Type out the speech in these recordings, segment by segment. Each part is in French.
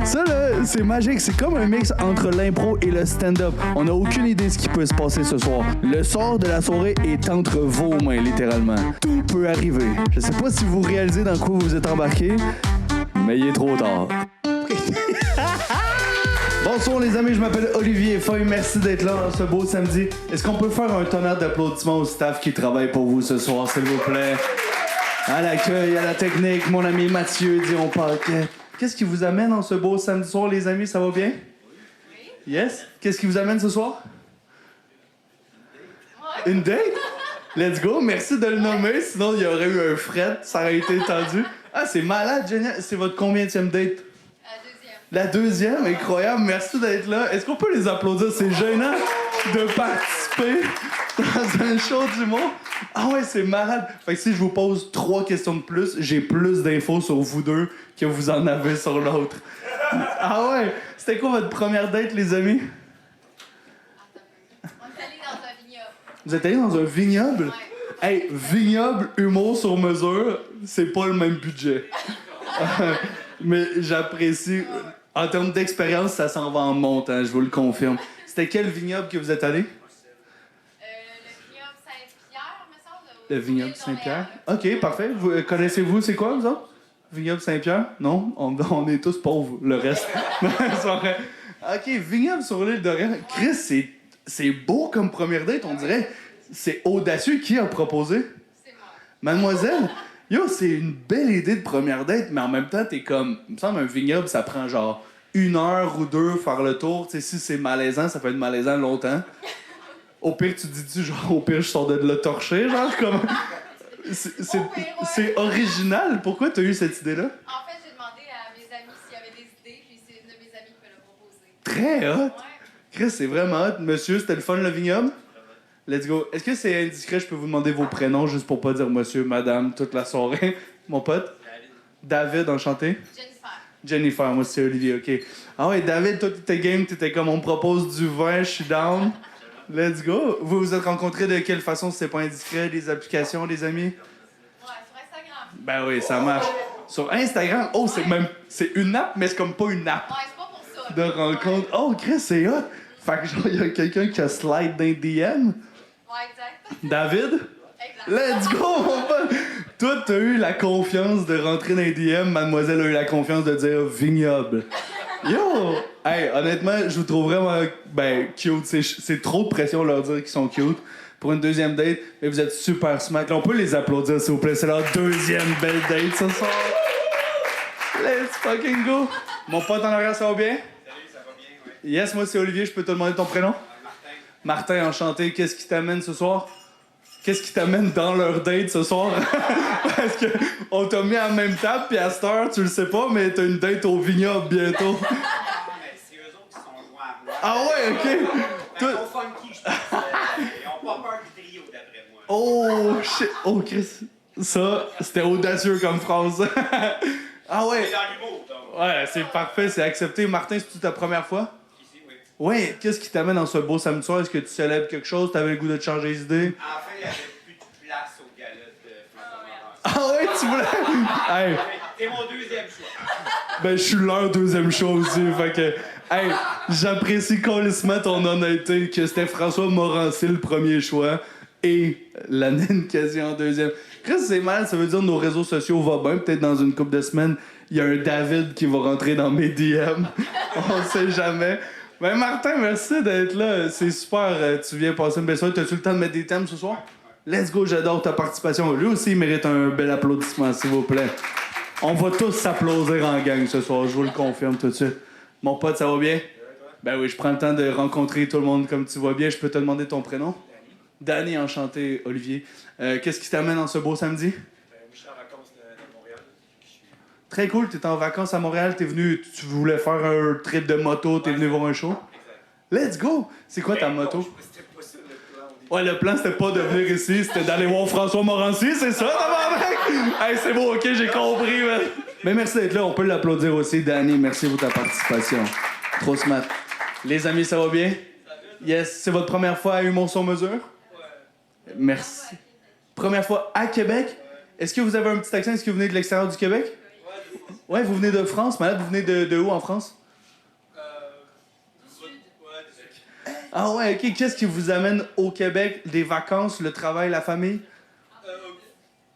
Ça, là, c'est magique. C'est comme un mix entre l'impro et le stand-up. On n'a aucune idée de ce qui peut se passer ce soir. Le sort de la soirée est entre vos mains, littéralement. Tout peut arriver. Je sais pas si vous réalisez dans quoi vous êtes embarqué, mais il est trop tard. Bonsoir les amis, je m'appelle Olivier Foy. Merci d'être là ce beau samedi. Est-ce qu'on peut faire un tonnerre d'applaudissements au staff qui travaille pour vous ce soir, s'il vous plaît? À l'accueil, à la technique, mon ami Mathieu Dion Paquet. Qu'est-ce qui vous amène en ce beau samedi soir, les amis? Ça va bien? Oui. Yes? Qu'est-ce qui vous amène ce soir? Une date? Let's go. Merci de le nommer, sinon il y aurait eu un fret, ça aurait été tendu. Ah, c'est malade, génial. C'est votre combienième date? La deuxième, incroyable. Merci d'être là. Est-ce qu'on peut les applaudir? C'est gênant de participer dans un show d'humour. Ah ouais, c'est malade. Fait que si je vous pose 3 questions de plus, j'ai plus d'infos sur vous deux que vous en avez sur l'autre. Ah ouais? C'était quoi votre première date, les amis? On est allé dans un vignoble. Vous êtes allé dans un vignoble? Ouais. Hey, vignoble, humour sur mesure, c'est pas le même budget. Mais j'apprécie. En termes d'expérience, ça s'en va en montant, je vous le confirme. C'était quel vignoble que vous êtes allé? Le vignoble Saint-Pierre, me semble. Le vignoble Saint-Pierre. OK, parfait. Vous, connaissez-vous, c'est quoi, vous autres? Vignoble Saint-Pierre? Non? On est tous pauvres, le reste. C'est vrai. OK, vignoble sur l'île d'Orléans. Chris, c'est beau comme première date, on dirait. C'est audacieux. Qui a proposé? C'est moi. Mademoiselle? Yo, c'est une belle idée de première date, mais en même temps, t'es comme... Il me semble un vignoble, ça prend genre 1 heure ou 2 faire le tour. Tu sais, si c'est malaisant, ça peut être malaisant longtemps. Au pire, tu dis-tu, genre, au pire, je sors de là torché, genre, comme... C'est original. Pourquoi t'as eu cette idée-là? En fait, j'ai demandé à mes amis s'il y avait des idées, puis c'est une de mes amies qui me l'a proposé. Très hot. Ouais. Chris, c'est vraiment hot. Monsieur, c'était le fun, le vignoble? Let's go. Est-ce que c'est indiscret, je peux vous demander vos prénoms juste pour pas dire monsieur, madame, toute la soirée? Mon pote? David, enchanté. Jennifer, moi c'est Olivier, ok. Ah ouais, David, toi t'étais game, t'étais comme on me propose du vin, je suis down. Let's go. Vous vous êtes rencontrés de quelle façon si c'est pas indiscret? Les applications, les amis? Ouais, sur Instagram. Ben oui, ça marche. Sur Instagram, oh, c'est une app, mais c'est comme pas une app Ouais, c'est pas pour ça. de rencontre. Oh, Chris, c'est hot. Fait que genre, y a quelqu'un qui a slide dans les DM. Ouais, exact. David? Exact. Let's go, mon pote! Toi, t'as eu la confiance de rentrer dans les DM, mademoiselle a eu la confiance de dire vignoble. Yo! Hey, honnêtement, je vous trouve vraiment, cute. C'est trop de pression de leur dire qu'ils sont cute pour une deuxième date, mais vous êtes super smart. Là, on peut les applaudir, s'il vous plaît. C'est leur deuxième belle date ce soir. Let's fucking go! Mon pote en arrière, ça va bien? Salut, ça va bien, oui. Yes, moi c'est Olivier, je peux te demander ton prénom? Martin. Martin, enchanté. Qu'est-ce qui t'amène ce soir? Qu'est-ce qui t'amène dans leur date ce soir? Parce que on t'a mis à la même table, puis à cette heure, tu le sais pas, mais t'as une date au vignoble bientôt. Non, mais c'est eux autres qui sont joints à moi. Ah ouais, OK. Mais Toi- ils sont funky, je pense. Ils ont pas peur du trio, d'après moi. Oh, shit. Oh, Chris. Ça, c'était audacieux comme phrase. Ah ouais. C'est dans l'humour, donc. Ouais, c'est parfait, c'est accepté. Martin, c'est-tu ta première fois? Ici, oui. Ouais, qu'est-ce qui t'amène dans ce beau samedi soir? Est-ce que tu célèbres quelque chose? T'avais le goût de te changer les idées? En fait, il n'y avait plus de place au gala de François Ah ouais, tu voulais... Hey, Morancy. C'est mon deuxième choix. ben je suis leur deuxième show aussi, fait que... Hey, j'apprécie colissement ton honnêteté, que c'était François Morancy le premier choix et la naine quasi en deuxième. Chris, c'est mal, ça veut dire que nos réseaux sociaux vont bien. Peut-être dans une couple de semaines, il y a un David qui va rentrer dans mes DM. On sait jamais. Ben Martin, merci d'être là. C'est super, tu viens passer une belle soirée. T'as-tu le temps de mettre des thèmes ce soir? Let's go, j'adore ta participation. Lui aussi, il mérite un bel applaudissement, s'il vous plaît. On va tous s'applaudir en gang ce soir, je vous le confirme tout de suite. Mon pote, ça va bien? Ben oui, je prends le temps de rencontrer tout le monde comme tu vois bien. Je peux te demander ton prénom? Danny, enchanté, Olivier. Qu'est-ce qui t'amène en ce beau samedi? Je suis en vacances de Montréal. Très cool, t'es en vacances à Montréal, t'es venu, tu voulais faire un trip de moto, t'es venu voir un show? Let's go! C'est quoi ta moto? C'était pas ça le plan au début. Ouais, le plan, c'était pas de venir ici, c'était d'aller voir François Morancy, c'est ça, tabarnak? Hey, c'est bon, OK, j'ai compris, man. Mais merci d'être là, on peut l'applaudir aussi. Danny, merci pour ta participation. Trop smart. Les amis, ça va bien? Yes, c'est votre première fois à Humour sur mesure? Ouais. Merci. Première fois à Québec? Est-ce que vous avez un petit accent? Est-ce que vous venez de l'extérieur du Québec? Ouais, vous venez de France. Malade, vous venez de où en France? Ah ouais, ok. Qu'est-ce qui vous amène au Québec? Des vacances, le travail, la famille?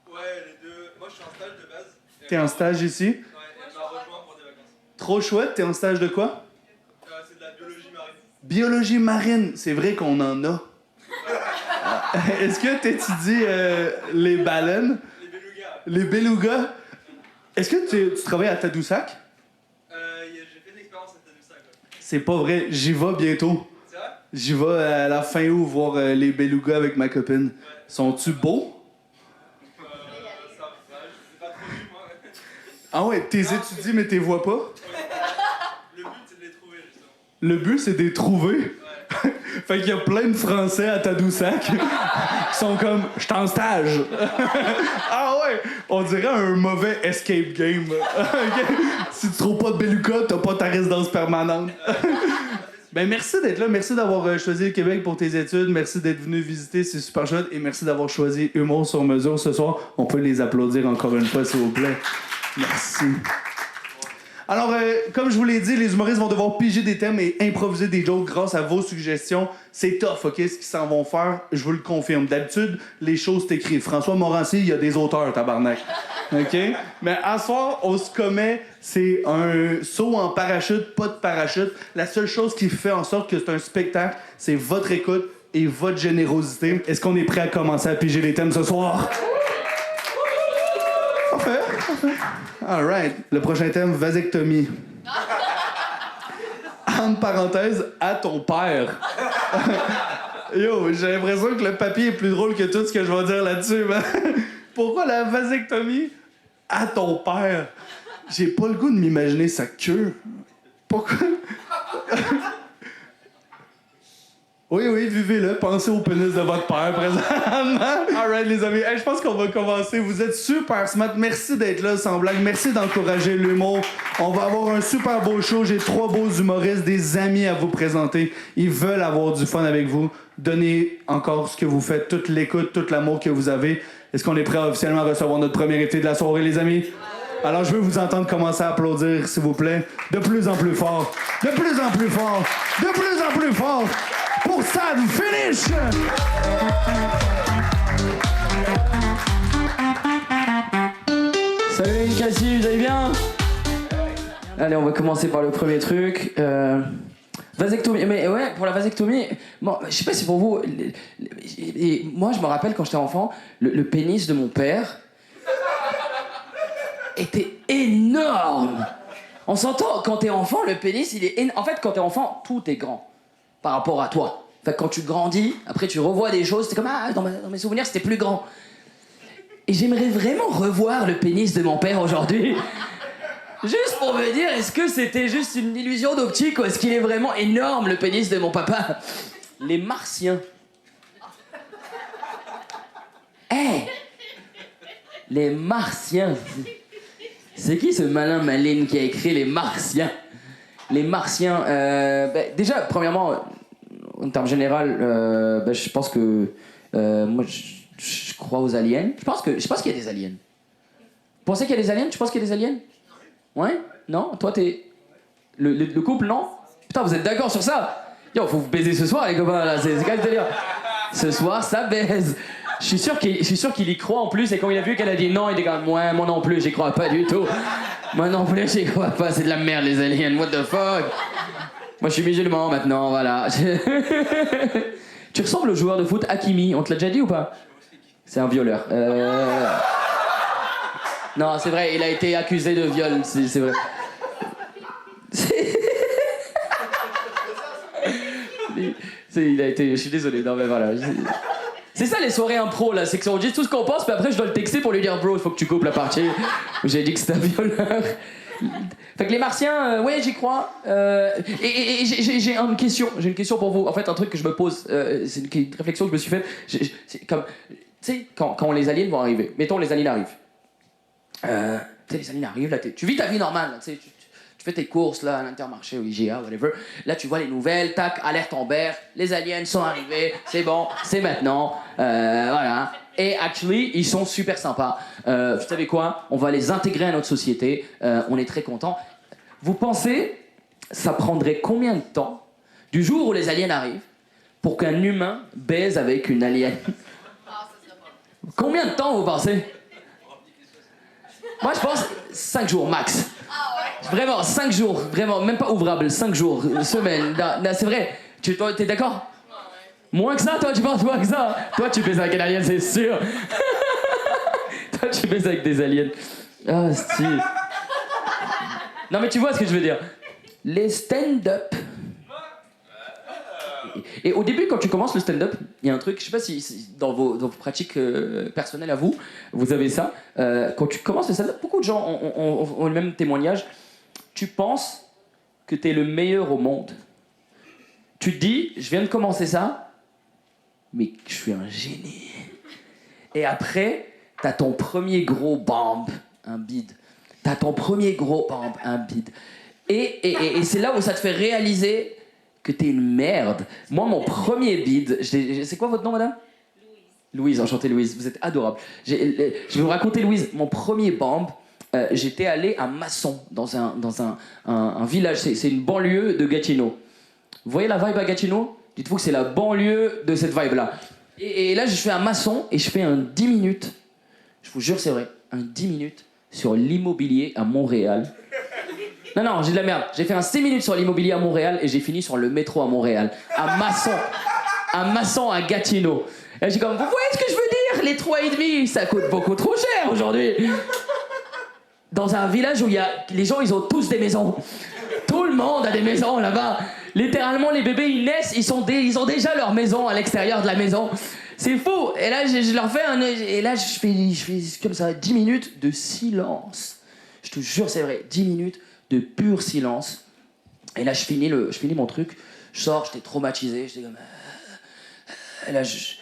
Ouais, les deux. Moi, je suis en stage de base. T'es en stage ici? Ouais, elle m'a rejoint pour des vacances. Trop chouette, t'es en stage de quoi? C'est de la biologie marine. Biologie marine, c'est vrai qu'on en a. Est-ce que t'étudies les baleines? Les belugas. Les belugas? Est-ce que tu travailles à Tadoussac? J'ai fait une expérience à Tadoussac. Ouais. C'est pas vrai, j'y vais bientôt. C'est vrai? J'y vais à la fin août voir les belugas avec ma copine. Ouais. Sont-tu beaux? Ça va, je sais pas trop vu, moi. Ah ouais, t'es étudies mais t'es vois pas? Le but, c'est de les trouver, justement. Le but, c'est de les trouver. Ouais. Fait qu'il y a plein de Français à Tadoussac qui sont comme « J'suis en stage! » Ah ouais! On dirait un mauvais escape game. Ok? Si tu trouves pas de beluga, t'as pas ta résidence permanente. Ben merci d'être là, merci d'avoir choisi le Québec pour tes études, merci d'être venu visiter, c'est super chouette, et merci d'avoir choisi Humour sur mesure ce soir. On peut les applaudir encore une fois, s'il vous plaît. Merci. Alors, comme je vous l'ai dit, les humoristes vont devoir piger des thèmes et improviser des jokes grâce à vos suggestions. C'est tough, OK, ce qu'ils s'en vont faire, je vous le confirme. D'habitude, les choses c'est écrit. François Morancy, il y a des auteurs, tabarnak. OK? Mais à soir, on se commet, c'est un saut en parachute, pas de parachute. La seule chose qui fait en sorte que c'est un spectacle, c'est votre écoute et votre générosité. Est-ce qu'on est prêt à commencer à piger les thèmes ce soir? Parfait. All right. Le prochain thème, vasectomie. Entre parenthèses, à ton père. Yo, j'ai l'impression que le papier est plus drôle que tout ce que je vais dire là-dessus, man. Pourquoi la vasectomie à ton père? J'ai pas le goût de m'imaginer sa queue. Pourquoi? Oui, vivez-le. Pensez au pénis de votre père présentement. Alright, les amis. Hey, je pense qu'on va commencer. Vous êtes super smart. Merci d'être là, sans blague. Merci d'encourager l'humour. On va avoir un super beau show. J'ai 3 beaux humoristes, des amis à vous présenter. Ils veulent avoir du fun avec vous. Donnez encore ce que vous faites, toute l'écoute, tout l'amour que vous avez. Est-ce qu'on est prêt à officiellement recevoir notre premier invité de la soirée, les amis? Alors, je veux vous entendre commencer à applaudir, s'il vous plaît. De plus en plus fort. De plus en plus fort. De plus en plus fort. Pour Sad Finish! Salut les Cassis, vous allez bien? Allez, on va commencer par le premier truc. Vasectomie. Mais ouais, pour la vasectomie, bon, je sais pas si pour vous. Moi, je me rappelle quand j'étais enfant, le pénis de mon père était énorme. On s'entend, quand t'es enfant, le pénis, il est énorme. En fait, quand t'es enfant, tout est grand par rapport à toi. Fait que quand tu grandis, après tu revois des choses, c'est comme dans mes souvenirs c'était plus grand. Et j'aimerais vraiment revoir le pénis de mon père aujourd'hui. Juste pour me dire, est-ce que c'était juste une illusion d'optique ou est-ce qu'il est vraiment énorme le pénis de mon papa? Les Martiens. Hey! Les Martiens. C'est qui ce malin malin qui a écrit Les Martiens? Les Martiens, déjà, premièrement, en termes général, je pense que moi, je crois aux aliens. Je pense qu'il y a des aliens. Vous pensez qu'il y a des aliens? Tu penses qu'il y a des aliens? Ouais? Non? Toi, t'es... Le couple, non? Putain, vous êtes d'accord sur ça? Yo, faut vous baiser ce soir, les copains, là. C'est quand même délire. Ce soir, ça baise. Je suis sûr qu'il y croit en plus, et quand il a vu qu'elle a dit non, il est comme moi non plus, j'y crois pas du tout. Moi non plus, j'y crois pas, c'est de la merde les aliens, what the fuck. Moi je suis musulman maintenant, voilà. Tu ressembles au joueur de foot Hakimi, on te l'a déjà dit ou pas? C'est un violeur. Non, c'est vrai, il a été accusé de viol, c'est vrai. Il a été... Je suis désolé, non mais voilà. C'est ça les soirées impro là, c'est qu'on dit tout ce qu'on pense, mais après je dois le texter pour lui dire bro, il faut que tu coupes la partie où j'ai dit que c'était un violeur. Fait que les Martiens, ouais j'y crois. Et j'ai une question pour vous. En fait un truc que je me pose, c'est une réflexion que je me suis faite. C'est comme, tu sais, quand les aliens vont arriver, mettons les aliens arrivent. Tu sais les aliens arrivent là, tu vis ta vie normale, tu sais. Tu fais tes courses là à l'Intermarché ou IGA, whatever. Là, tu vois les nouvelles, tac, alerte Amber, les aliens sont arrivés, c'est bon, c'est maintenant, voilà. Et actually, ils sont super sympas. Vous savez quoi? On va les intégrer à notre société. On est très contents. Vous pensez, ça prendrait combien de temps, du jour où les aliens arrivent, pour qu'un humain baise avec une alien? Ah, ça serait pas. Combien de temps vous pensez? Moi, je pense 5 jours max. Ah ouais? Vraiment, 5 jours. Vraiment, même pas ouvrable. 5 jours, une semaine. Non, c'est vrai. Toi, t'es d'accord? Moins que ça, toi, tu penses moins que ça? Toi, tu baises avec un alien, c'est sûr. Toi, tu baises avec des aliens. Ah, style. Non, mais tu vois ce que je veux dire. Les stand-up. Et au début, quand tu commences le stand-up, il y a un truc, je sais pas si dans vos pratiques personnelles à vous, vous avez ça. Quand tu commences le stand-up, beaucoup de gens ont le même témoignage. Tu penses que t'es le meilleur au monde. Tu te dis, je viens de commencer ça, mais je suis un génie. Et après, t'as ton premier gros bump, un bide. T'as ton premier gros bump, un bide. Et c'est là où ça te fait réaliser que t'es une merde. Moi, mon premier bide, c'est quoi votre nom, madame? Louise, enchantée Louise, vous êtes adorable. Je vais vous raconter, Louise, mon premier bump, j'étais allé à Masson, dans un village, c'est une banlieue de Gatineau. Vous voyez la vibe à Gatineau? Dites-vous que c'est la banlieue de cette vibe-là. Et là, je fais un maçon et je fais un 10 minutes. Je vous jure, c'est vrai. Un 10 minutes sur l'immobilier à Montréal. Non, j'ai de la merde. J'ai fait un 6 minutes sur l'immobilier à Montréal et j'ai fini sur le métro à Montréal. À Masson. À Masson, à Gatineau. Et j'ai comme, vous voyez ce que je veux dire? Les 3,5, ça coûte beaucoup trop cher aujourd'hui. Dans un village où les gens, ils ont tous des maisons. Tout le monde a des maisons là-bas. Littéralement, les bébés, ils naissent, ils ont déjà leur maison à l'extérieur de la maison. C'est fou. Et là, je leur fais et là, je fais comme ça, 10 minutes de silence. Je te jure, c'est vrai, 10 minutes de pur silence. Et là, je finis mon truc. Je sors, j'étais traumatisé. J'étais comme... Et là, je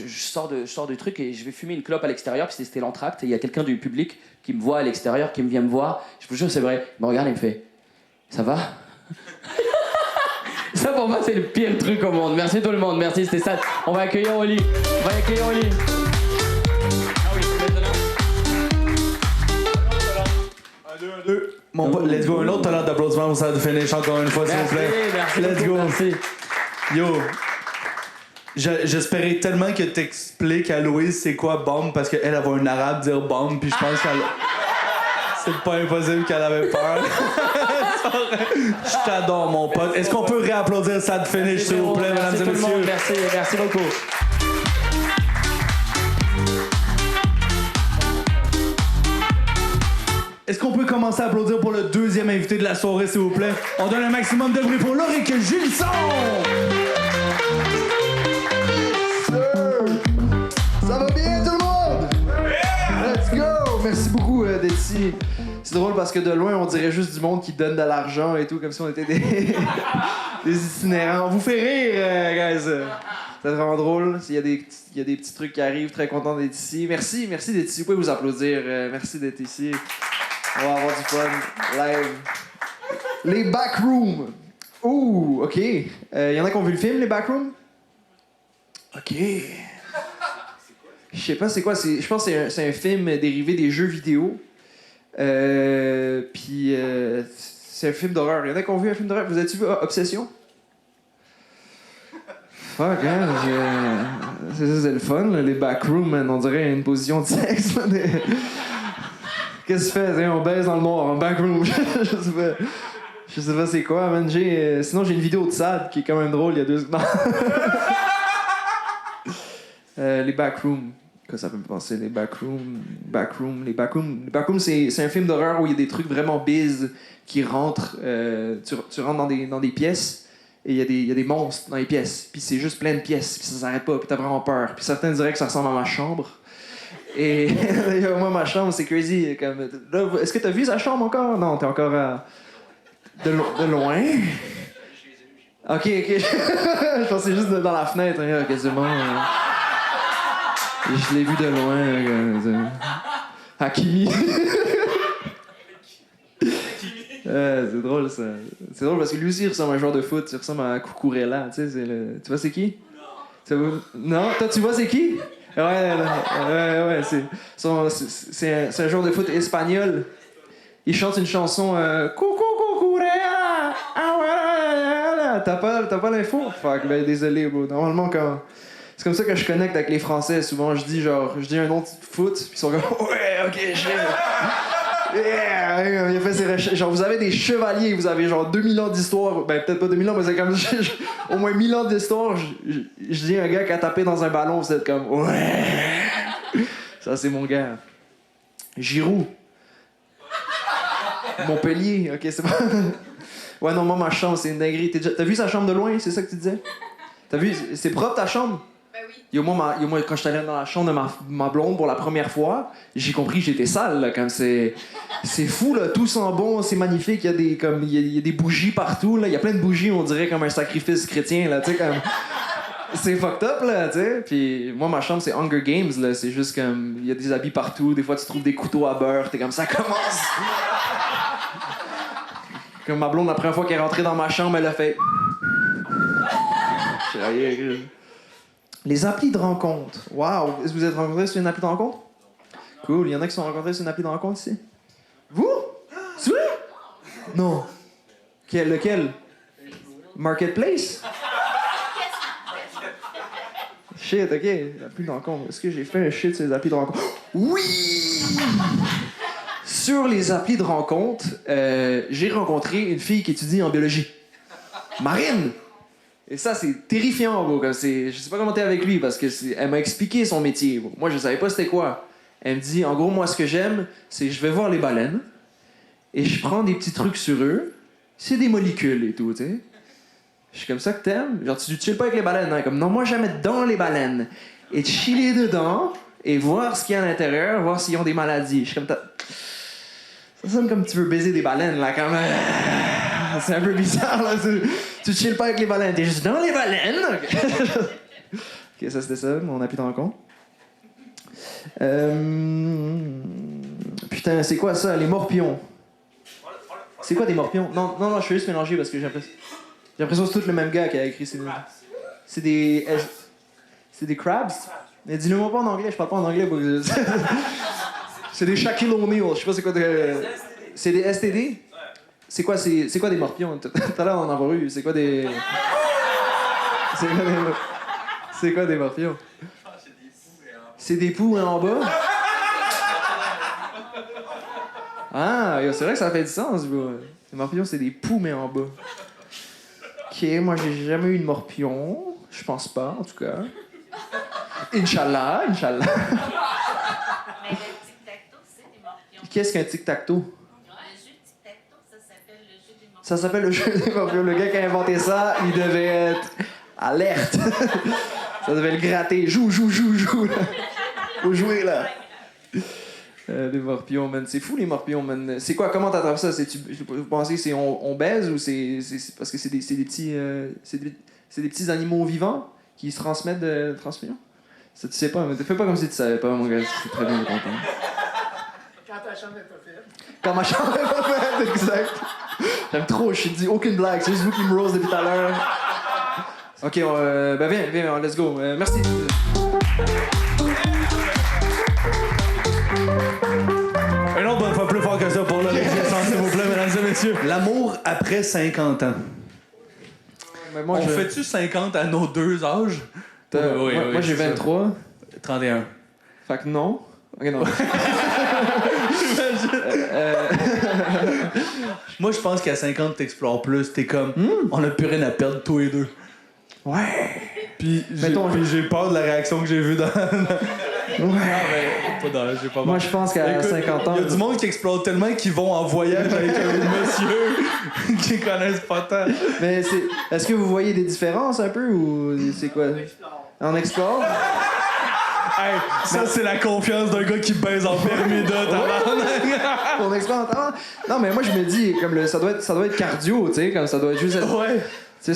sors du truc et je vais fumer une clope à l'extérieur, puis c'était l'entracte. Et il y a quelqu'un du public qui me voit à l'extérieur, qui vient me voir. Je vous jure, c'est vrai. Il me regarde et me fait... Ça va? Ça pour moi c'est le pire truc au monde. Merci tout le monde, merci, c'était ça. On va accueillir Oli. Ah oui, Un, deux. Mon pote, let's go. Un autre talent d'applaudissement pour ça de finish encore une fois, s'il vous plaît. Merci, let's go. Merci. Yo. J'espérais tellement que t'expliques à Louise c'est quoi bombe parce qu'elle va un arabe dire bombe puis je pense qu'elle... C'est pas impossible qu'elle avait peur. Je t'adore, mon pote. Est-ce qu'on peut réapplaudir ça de finish, s'il vous plaît, mesdames et messieurs? Merci beaucoup. Est-ce qu'on peut commencer à applaudir pour le deuxième invité de la soirée, s'il vous plaît? On donne un maximum de bruit pour Loric Gilson! Ça va bien tout le monde? Let's go! Merci beaucoup d'être ici. C'est drôle parce que de loin, on dirait juste du monde qui donne de l'argent et tout, comme si on était des itinérants. On vous fait rire, guys. C'est vraiment drôle. Il y a des petits trucs qui arrivent. Très content d'être ici. Merci d'être ici. Vous pouvez vous applaudir. Merci d'être ici. On va avoir du fun. Live. Les Backrooms. Ouh, OK. Y en a qui ont vu le film, les Backrooms? OK. Je sais pas c'est quoi. Je pense que c'est un film dérivé des jeux vidéo. Puis c'est un film d'horreur. Il y en a qui ont vu un film d'horreur. Vous avez-tu vu Obsession? Fuck, hein? C'est le fun, là, les backrooms, man. On dirait une position de sexe. Qu'est-ce que tu fais? On baise dans le noir, en backroom. Je sais pas c'est quoi, man. Sinon, j'ai une vidéo de Sad qui est quand même drôle il y a 2 secondes. Les backrooms. Quoi ça peut me penser? Les backrooms. Les backrooms, c'est un film d'horreur où il y a des trucs vraiment biz qui rentrent. Tu rentres dans des pièces et il y a des monstres dans les pièces. Puis c'est juste plein de pièces. Puis ça s'arrête pas. Puis t'as vraiment peur. Puis certains diraient que ça ressemble à ma chambre. Et moi, ma chambre, c'est crazy. Comme... Là, est-ce que t'as vu sa chambre encore? Non, t'es encore de loin. Ok. Je pensais juste dans la fenêtre, hein, quasiment. Je l'ai vu de loin. Hakimi. C'est drôle, ça. C'est drôle parce que lui aussi, il ressemble à un joueur de foot. Il ressemble à Cucurella. Tu vois, c'est qui? Non? Toi, tu vois, c'est qui? Ouais. C'est un joueur de foot espagnol. Il chante une chanson Coucou Cucurella. T'as pas t'as pas l'info? Fuck, ben désolé, bro. Normalement, quand. C'est comme ça que je connecte avec les Français. Souvent, je dis un nom de foot, puis ils sont comme, ouais, ok, yeah! Il a fait ses recherches. Genre, vous avez des chevaliers, vous avez genre 2000 ans d'histoire. Ben, peut-être pas 2000 ans, mais c'est comme au moins 1000 ans d'histoire. Je dis un gars qui a tapé dans un ballon, vous êtes comme, ouais! Ça, c'est mon gars. Giroud. Montpellier, ok, c'est bon. Ouais, non, moi, ma chambre, c'est une dinguerie. T'as vu sa chambre de loin, c'est ça que tu disais? T'as vu, c'est propre ta chambre? Ben oui. Yo, moi, quand j'étais allé dans la chambre de ma blonde pour la première fois, j'ai compris que j'étais sale, là, comme c'est fou, là, tout sent bon, c'est magnifique, il y a des bougies partout, là, il y a plein de bougies, on dirait comme un sacrifice chrétien, là, tu sais, comme... C'est fucked up, là, tu sais. Puis moi, ma chambre, c'est Hunger Games, là, c'est juste comme... Il y a des habits partout, des fois, tu trouves des couteaux à beurre, t'es comme, ça commence! Comme ma blonde, la première fois qu'elle est rentrée dans ma chambre, elle a fait... Les applis de rencontre. Wow! Est-ce que vous êtes rencontrés sur une appli de rencontre? Cool. Il y en a qui sont rencontrés sur une appli de rencontre ici? Vous? C'est vrai? Non. Lequel? Marketplace? Shit, ok. Appli de rencontre. Est-ce que j'ai fait un shit sur les applis de rencontre? Oui! Sur les applis de rencontre, j'ai rencontré une fille qui étudie en biologie. Marine! Et ça, c'est terrifiant, bro. Je sais pas comment t'es avec lui, parce que elle m'a expliqué son métier, bro. Moi, je savais pas c'était quoi. Elle me dit, en gros, moi, ce que j'aime, c'est je vais voir les baleines, et je prends des petits trucs sur eux. C'est des molécules et tout, tu sais. Je suis comme ça que t'aimes. Genre, tu chilles pas avec les baleines, hein. Comme, non, moi, j'aime être dans les baleines. Et chiller dedans, et voir ce qu'il y a à l'intérieur, voir s'ils ont des maladies. Je suis comme, ça sonne comme tu veux baiser des baleines, là, quand même. C'est un peu bizarre, là. Tu chilles pas avec les baleines, t'es juste dans les baleines. Ok, ça c'était ça, mon appli de rencontre. Putain, c'est quoi ça, les morpions? C'est quoi des morpions? Non, je suis juste mélangé parce que j'ai l'impression que c'est tout le même gars qui a écrit ces... C'est des... C'est des crabs? Mais dis-le-moi pas en anglais, je parle pas en anglais. C'est des Shaquille O'Neal, je sais pas c'est quoi de... C'est des STD? C'est quoi des morpions? Tout à l'heure, on en a avoir eu. C'est quoi des morpions? C'est des poux en bas? Ah, c'est vrai que ça fait du sens, bro. Les morpions, c'est des poux, mais en bas. Ok, moi, j'ai jamais eu de morpion. Je pense pas, en tout cas. Inch'Allah. Mais le tic-tac-toe, c'est des morpions. Qu'est-ce qu'un tic-tac-toe? Le jeu tic-tac-toe, ça s'appelle le jeu des morpions. Ça s'appelle le jeu des morpions. Le gars qui a inventé ça, il devait être alerte. Ça devait le gratter. Joue. Faut jouer, là. Les morpions, man. C'est fou, les morpions, man. C'est quoi? Comment t'attrapes ça? Vous pensez que c'est on baise ou c'est parce que c'est des petits... c'est des petits animaux vivants qui se transmettent de transmission? Ça, tu sais pas, mais fais pas comme si tu savais pas, mon gars. C'est très bien content. Quand ta chambre est pas faite. Quand ma chambre est pas faite, exact. J'aime trop, je dis aucune blague, c'est juste vous qui me rose depuis tout à l'heure. Ok, ben viens, let's go. Merci. Un autre bonne fois plus fort que ça pour l'objection, s'il vous plaît, mesdames et messieurs. L'amour après 50 ans. Moi, On fait-tu 50 à nos deux âges? Moi, j'ai 23. 31. Fait que non. Ok, non. Moi, je pense qu'à 50, t'explores plus. T'es comme, on a plus rien à perdre, tous les deux. Ouais. Puis j'ai peur de la réaction que j'ai vue dans... j'ai pas Moi, je pense qu'à 50 ans... Il y a du monde qui explore tellement qu'ils vont en voyage avec un monsieur qui connaissent pas tant. Mais est-ce que vous voyez des différences un peu ou c'est quoi? On explore? Hey, ça, c'est la confiance d'un gars qui baise en Bermuda, tabarnak. On explore en Non, mais moi, je me dis, comme ça doit être cardio, tu sais, comme ça doit être juste... Ouais. C'est...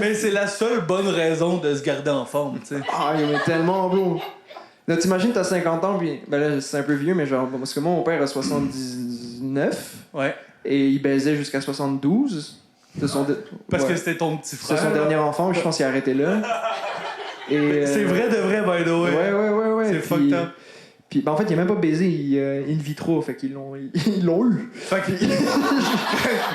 Mais c'est la seule bonne raison de se garder en forme, tu sais. Ah, il est tellement beau. Là, t'imagines, t'as 50 ans, puis... Ben là, c'est un peu vieux, mais genre... Parce que moi, mon père a 79. Ouais. Et il baisait jusqu'à 72. Parce que c'était ton petit frère. C'est son dernier enfant, je pense qu'il a arrêté là. Et, c'est vrai de vrai, by the way. Ouais. C'est fucked up. Puis en fait, il a même pas baisé in vitro, fait qu'ils l'ont eu. Fait que-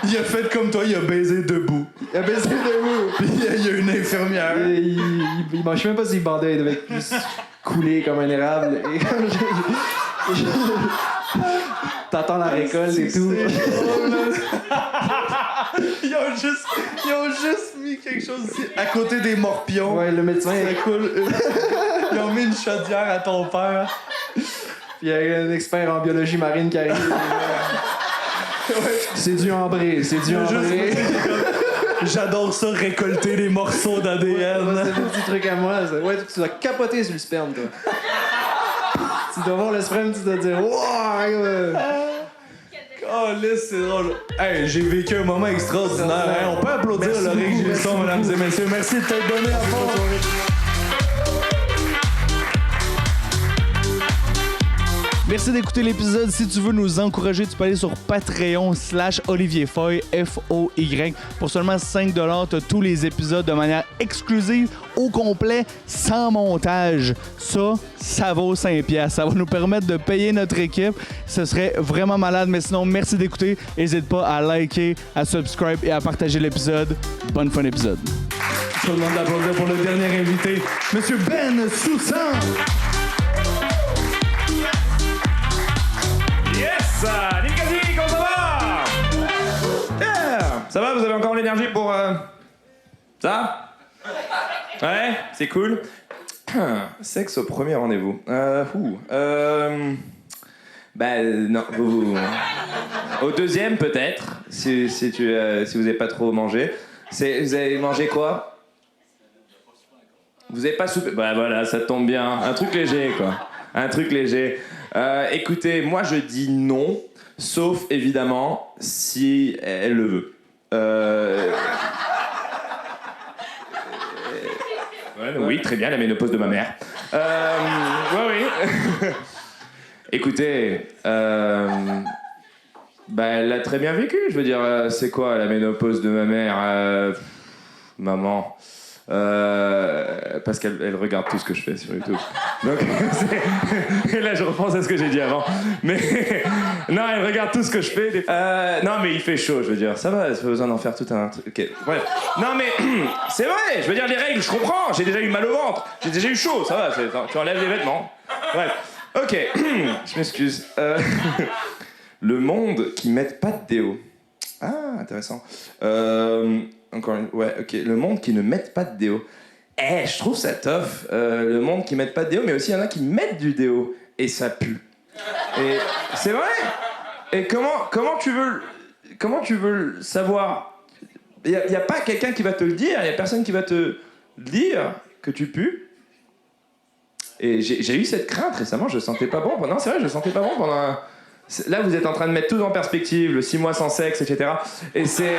il a fait comme toi, il a baisé debout. Il a baisé debout. Puis il y a une infirmière. Il mange même pas ses bandits, il devait être juste coulé comme un érable. Et t'entends la récolte et tout. Ils ont juste mis quelque chose ici, à côté des morpions. Ouais, le médecin. Ça coule. Ils ont mis une chaudière à ton père. Puis il y a un expert en biologie marine qui arrive. C'est du ambré, c'est du ambré. J'adore ça, récolter les morceaux C'est d'ADN. des petits trucs à moi. Ça. Ouais, tu dois capoter sur le sperme, toi. Tu dois voir le sperme, tu dois dire wow! Oh, là, c'est drôle. Hey, j'ai vécu un moment extraordinaire. Hein. On peut applaudir Merci Laurie beaucoup, Gilson, merci mesdames beaucoup. et messieurs. Merci de t'être donné à fond. Merci d'écouter l'épisode. Si tu veux nous encourager, tu peux aller sur Patreon/Olivier Foy, F-O-Y. Pour seulement 5$, tu as tous les épisodes de manière exclusive, au complet, sans montage. Ça vaut 5$. Ça va nous permettre de payer notre équipe. Ce serait vraiment malade. Mais sinon, merci d'écouter. N'hésite pas à liker, à subscribe et à partager l'épisode. Bonne fin d'épisode. Je vous demande d'applaudir pour le dernier invité, Monsieur Ben Soussan. Yes! Ninkasi, comment ça va? Yeah! Ça va, vous avez encore l'énergie pour... Ça? Ouais, c'est cool. Sexe au premier rendez-vous. Non, au deuxième peut-être, si vous avez pas trop mangé. Vous avez mangé quoi? Vous avez pas soupé? Bah voilà, ça tombe bien. Un truc léger, quoi. Un truc léger. Écoutez, moi je dis non, sauf évidemment si elle le veut. Oui, très bien, la ménopause de ma mère. Oui. Écoutez, elle l'a très bien vécu. Je veux dire, c'est quoi la ménopause de ma mère? Maman. Parce qu'elle regarde tout ce que je fais sur YouTube. Donc, et là je repense à ce que j'ai dit avant. Mais non, elle regarde tout ce que je fais. Non, mais il fait chaud, je veux dire. Ça va, pas besoin d'en faire tout un truc. Ok, bref. Non, mais c'est vrai, je veux dire, les règles, je comprends. J'ai déjà eu mal au ventre. J'ai déjà eu chaud, ça va. Tu enlèves les vêtements. Bref. Ok, je m'excuse. Le monde qui met pas de déo. Ah, intéressant. Encore une... Ouais, ok. Le monde qui ne met pas de déo. Je trouve ça tough. Le monde qui met pas de déo, mais aussi il y en a qui mettent du déo et ça pue. Et c'est vrai. Et comment tu veux le savoir? Il y a pas quelqu'un qui va te le dire. Il y a personne qui va te dire que tu pues. Et j'ai eu cette crainte récemment. Je sentais pas bon. Non, c'est vrai, je sentais pas bon pendant un... Là, vous êtes en train de mettre tout en perspective, le 6 mois sans sexe, etc. Et c'est...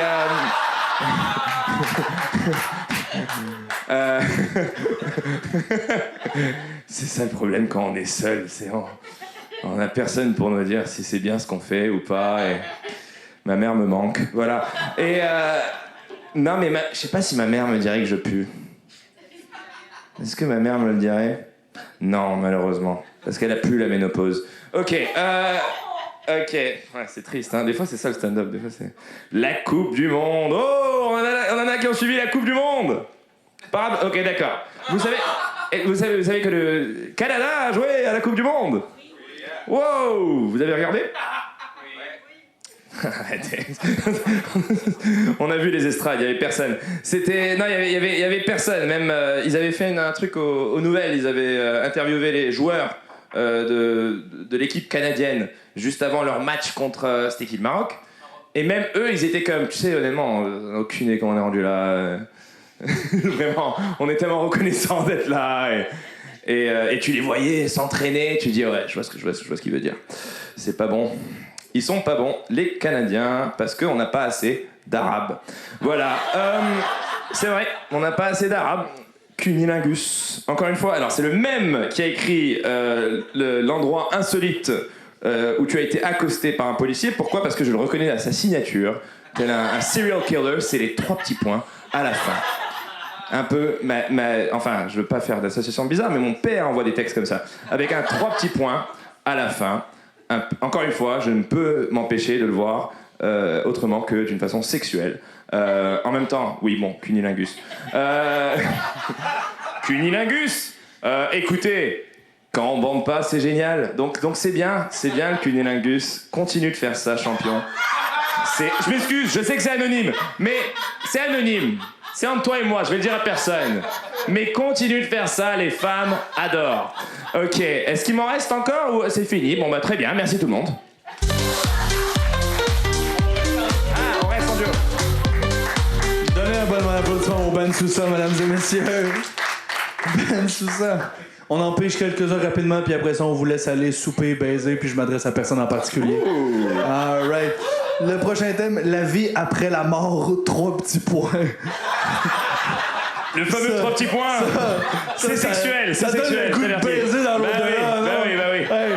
C'est ça le problème quand on est seul, on a personne pour nous dire si c'est bien ce qu'on fait ou pas. Et ma mère me manque, voilà. Et non mais je sais pas si ma mère me dirait que je pue. Est-ce que ma mère me le dirait? Non, malheureusement, parce qu'elle a plus la ménopause. Ok. Ouais, c'est triste, hein. Des fois c'est ça le stand-up, des fois c'est... La Coupe du Monde. Oh, on en a qui ont suivi la Coupe du Monde. Ok, d'accord. Vous savez que le Canada a joué à la Coupe du Monde. Wow, vous avez regardé? Arrêtez. On a vu les estrades, il y avait personne. Non, il y avait personne. Même ils avaient fait un truc aux nouvelles. Ils avaient interviewé les joueurs de l'équipe canadienne juste avant leur match contre cette équipe Maroc. Et même eux, ils étaient comme, tu sais, honnêtement, on a aucune idée comment on est rendu là. Vraiment, on est tellement reconnaissants d'être là. Et tu les voyais s'entraîner, tu dis ouais, je vois ce qu'il veut dire. C'est pas bon. Ils sont pas bons, les Canadiens, parce qu'on n'a pas assez d'Arabes. Voilà. C'est vrai, on n'a pas assez d'Arabes. Cunilingus. Encore une fois, alors c'est le même qui a écrit l'endroit insolite où tu as été accosté par un policier. Pourquoi? Parce que je le reconnais à sa signature. Tel un serial killer, c'est les 3 petits points à la fin. Un peu, enfin, je veux pas faire d'association bizarre, mais mon père envoie des textes comme ça, avec un 3 petits points à la fin, encore une fois, je ne peux m'empêcher de le voir autrement que d'une façon sexuelle. En même temps, oui, bon, cunilingus. Cunilingus écoutez, quand on bande pas, c'est génial. Donc c'est bien le cunilingus. Continue de faire ça, champion. Je m'excuse, je sais que c'est anonyme, mais c'est anonyme. C'est entre toi et moi, je vais le dire à personne. Mais continue de faire ça, les femmes adorent. Ok, est-ce qu'il m'en reste encore ou c'est fini? Bon bah très bien, merci tout le monde. Ah, on reste en duo. Donnez un bon applaudissement au Ben Sousa, mesdames et messieurs. Ben Sousa. On en pêche quelques-uns rapidement, puis après ça, on vous laisse aller souper, baiser, puis je m'adresse à personne en particulier. All right. Le prochain thème, la vie après la mort, 3 petits points. Le fameux 3 petits points. C'est sexuel, c'est ça donne sexuel. le goût de baiser dans l'au-delà. Bah oui. Hey,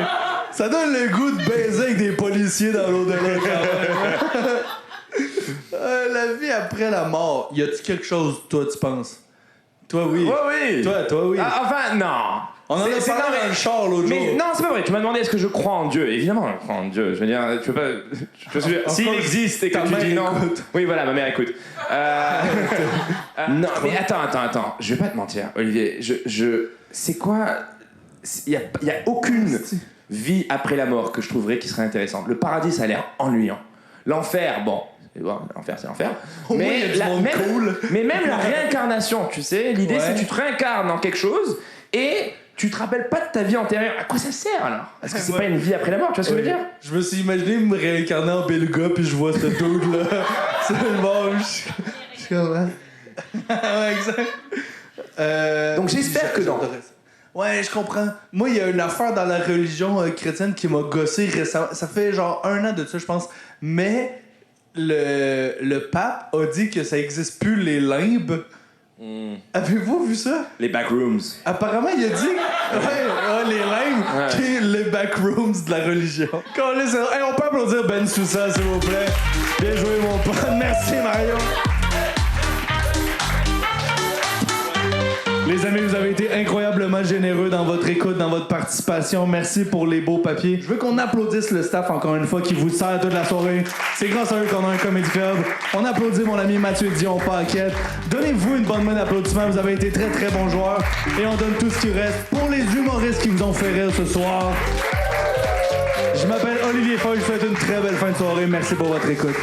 ça donne le goût de baiser avec des policiers dans l'au-delà. Quand même. La vie après la mort, y a-tu quelque chose, toi, tu penses? Toi, oui. Oui. Toi, oui. Ah, enfin, non. On en a C'est- parlé non, dans le char l'autre jour. Mais non, c'est pas vrai. Tu m'as demandé est-ce que je crois en Dieu. Évidemment, je crois en Dieu. Je veux dire, tu peux pas. S'il existe et que ta tu mère dis non. écoute. Oui, voilà, ma mère écoute. Non, mais attends. Je vais pas te mentir, Olivier. C'est quoi? Il y a aucune vie après la mort que je trouverais qui serait intéressante. Le paradis, ça a l'air ennuyant. L'enfer, bon. L'enfer, c'est l'enfer. Au moins, il y a du monde cool. Mais même la réincarnation, tu sais, l'idée c'est Ouais. que tu te réincarnes dans quelque chose et tu te rappelles pas de ta vie antérieure. À quoi ça sert alors? Est-ce que c'est Ouais. pas une vie après la mort? Tu vois ce que je veux dire? Je me suis imaginé me réincarner en beluga, puis je vois ce dude-là. C'est le bon. Je suis comme. Ouais, exact. Donc j'espère que non. j'adorais ça. Ouais, je comprends. Moi, il y a une affaire dans la religion chrétienne qui m'a gossé récemment. Ça fait genre 1 an de ça, je pense. Mais le pape a dit que ça existe plus les limbes. Avez-vous vu ça? Les backrooms. Apparemment, il a dit les limbes, qui est les backrooms de la religion. Hey, on peut applaudir Ben Sousa, s'il vous plaît. Bien joué, mon pote. Merci, Mario. Les amis, vous avez été incroyablement généreux dans votre écoute, dans votre participation. Merci pour les beaux papiers. Je veux qu'on applaudisse le staff encore une fois qui vous sert toute la soirée. C'est grâce à eux qu'on a un Comedy Club. On applaudit mon ami Mathieu Dion-Paquette. Donnez-vous une bonne main d'applaudissements. Vous avez été très très bons joueurs. Et on donne tout ce qui reste pour les humoristes qui vous ont fait rire ce soir. Je m'appelle Olivier Foy. Je vous souhaite une très belle fin de soirée. Merci pour votre écoute.